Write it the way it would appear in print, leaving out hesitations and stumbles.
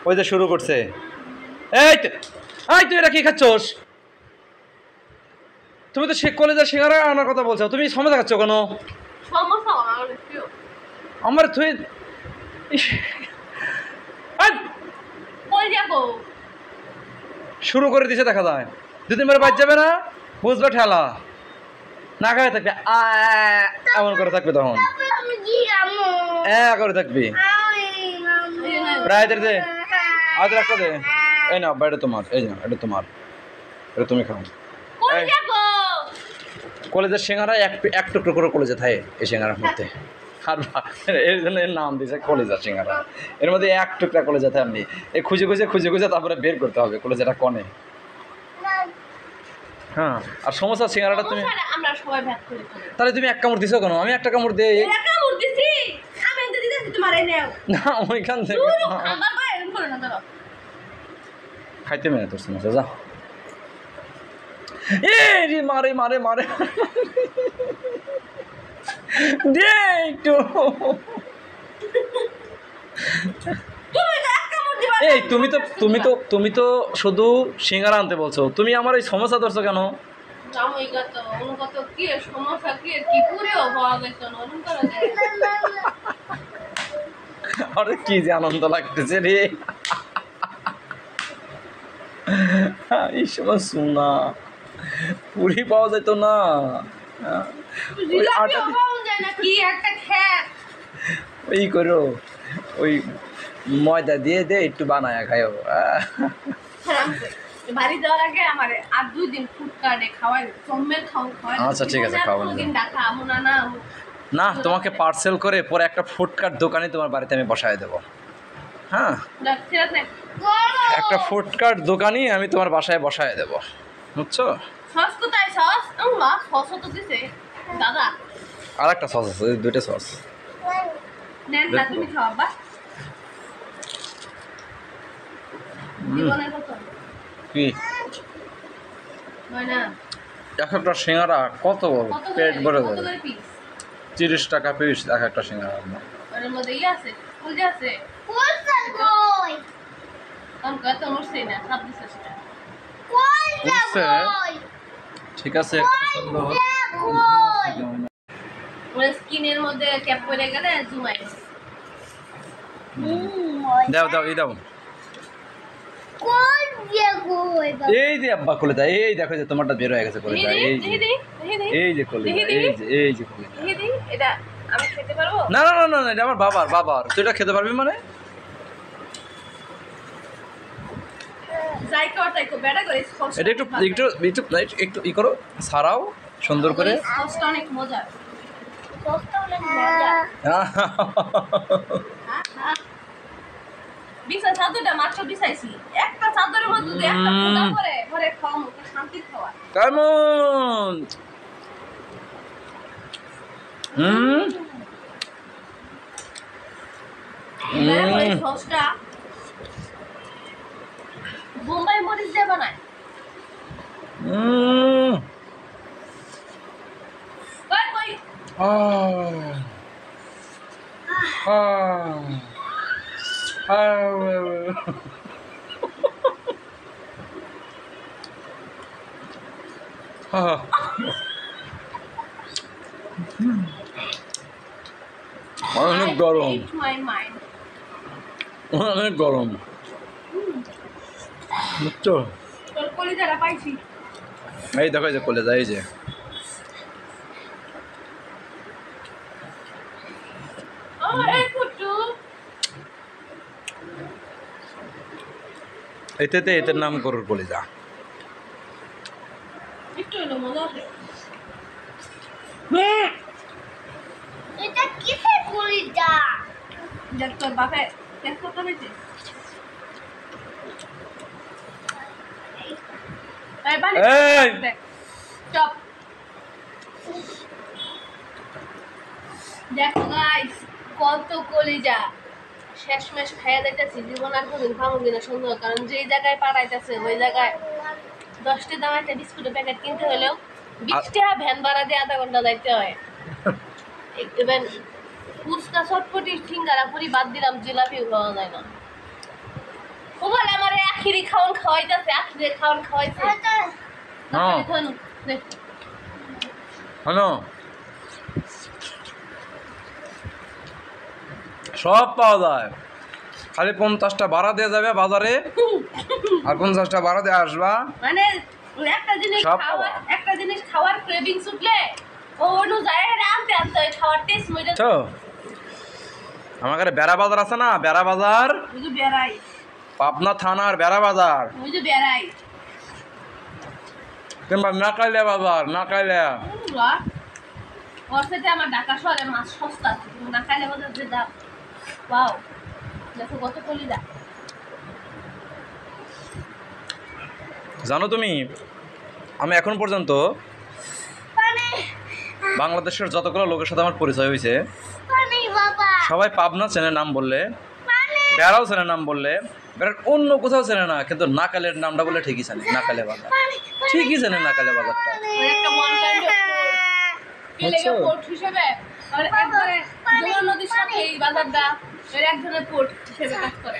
ওই যে শুরু করছে। এই তুই এটা কি খাচ্ছস? তুমি তো সে কলেজের সিঙ্গারা আনার কথা বলছো, তুমি সমস্যা খাচ্ছ কেন? আমার তুই শুরু করে দিছে দেখা যায়, দুদিন পরে বাদ যাবে না, বুঝবে ঠেলা না খায় থাকবে, এমন করে থাকবে তখন করে থাকবি। প্রায় দে একটা দে, এই না এটা তোমার, এই না এটা তোমার, এটা তুমি খাও। কলেজের সিঙ্গারা এক টুকরো করে কলেজে থাকে এই সিঙ্গারার মধ্যে, আর এর জন্য এর নাম দিয়েছে কলেজের সিঙ্গারা। এর মধ্যে এক টুকরা কলেজে থাকে, আপনি এই খুঁজে খুঁজে তারপরে বের করতে হবে কলেজেটা কনে। হ্যাঁ, আর সমস্যা সিঙ্গারাটা তুমি তাহলে তুমি এক কামড় দিছো কেন? আমি একটা কামড় দিই না, ওইখান থেকে খাইতে মেনে তোর সমস্যা যা। এই মারে মারে মারে দে একটু। এই তুমি তো শুধু সিঙ্গারা আনতে বলছো, তুমি আমার এই সমস্যা ধরছো কেন? আরে কি যে আনন্দ লাগতেছে রে, এই সময় শোনা পুরি পাওয়া যেত না, ওই করো ওই ময়দা দিয়ে দে একটু বানায় খাইও। আচ্ছা ঠিক আছে, খাওয়াবো না, তোমাকে পার্সেল করে পরে একটা ফুডকার্ট দোকানে তোমার বাড়িতে আমি বসায় দেবো। হ্যাঁ, একটা ফুডকার্ট দোকানই আমি তোমার বাসায় বসায় দেবো, বুঝছো? আর একটা সস আছে, দুইটা সস কি এক একটা সিঙ্গারা কত পেট ভরে যাবে, 30 টাকা পিস এক একটা সিঙ্গারা। ঠিক আছে, স্কিনের মধ্যে ক্যাপ পরে গেলে জুমাই দাও দাও, এই দাও, এই যে আব্বা খুলে দেয়, এই দেখো যে তোমারটা বের হয়ে গেছে, করে দেয়, এই যে খুলে দেয়, এই যে খুলে দেয়। এটা আমি খেতে পারবো? না না না না, এটা আমার বাবার, তুই এটা খেতে পারবি মানে? এটা একটু একটু একটু একটু ই করো, ছাড়াও সুন্দর করে। অনেক মজা, বিছা চাদরটা মাত্র বিছাইছি, একটা চাদরের মধ্যে একটা ফুটা করে ঘরে খাওয়া মুখে শান্তি খাওয়া কেমন। সসটা বোম্বাই মরিচ দিয়ে বানায়। অনেক গরম, অনেক গরম, বুঝছো? এই দেখো যে কলেজা, এই যে এটার নাম গরুর কলিজা। এটা কিসের কলিজা? দেখ তোর বাপে টেস্ট করতে হয়েছে। দেখো গাইস কত কলিজা, শেষমেশ খাইয়া যাইতেছি, জীবন আর কোনদিন খাবো কিনা সন্দেহ, কারণ যেই জায়গায় পাঠাইতেছে ওই জায়গায় 10 টাকা দামের একটা বিস্কুটের প্যাকেট কিনতে হলেও 20 টাকা ভ্যান ভাড়া দিয়ে আধা ঘন্টা যাইতে হয়। এবার ফুচকা চটপটি সিঙ্গারা পুরি বাদ দিলাম, জিলাপিও খাওয়া যায় না। ও বলে আমার আখিরি খাওয়ান খাওয়াইতেছে, আখিরি খাওয়ান খাওয়াইছে। হ্যাঁ হ্যালো, সব পাওয়া যায়, খালি 50টা ভাড়া দিয়ে যাবে বাজারে আর 50টা ভাড়া দিয়ে আসবা। মানে একটা জিনিস সব খাওয়ার, পাওয়া। একটা জিনিস খাওয়ার ক্রেভিংস উঠলে ও অনুযায়ী আনতে আনতে হয়, খাওয়ার টেস্ট মইটা তো আমার কাছে বেড়া বাজার আছে না, বেড়া বাজার, বুঝু বেড়াই, পাবনা থানার বেড়া বাজার, বুঝু বেড়াই। কিংবা নাকাইলে বাজার, নাকাইলে। বাহ, ওর সাথে আমার ঢাকা শহরে মাছ সস্তা আছে, কিন্তু না খাইলে বাজার যে দাম। ওয়াও, দেখো কত কলিজা। জানো তুমি, আমি এখন পর্যন্ত বাংলাদেশের যতগুলো লোকের সাথে আমার পরিচয় হয়েছে, সবাই পাবনা চেনে নাম বললে, বেড়াও চেনে নাম বললে, বেড়ার অন্য কোথাও চেনে না, কিন্তু নাকালের নামটা বলে ঠিকই জানে, নাকালে বাজার ঠিকই জানে, নাকালে বাজারটা। ওর একটা ওয়ান কাইন্ড অফ কি লেগে পোর্ট হিসেবে, আর একবারে যমুনা নদীর সাথে এই বাজারটা এর এক ধরনের পোর্ট হিসেবে কাজ করে।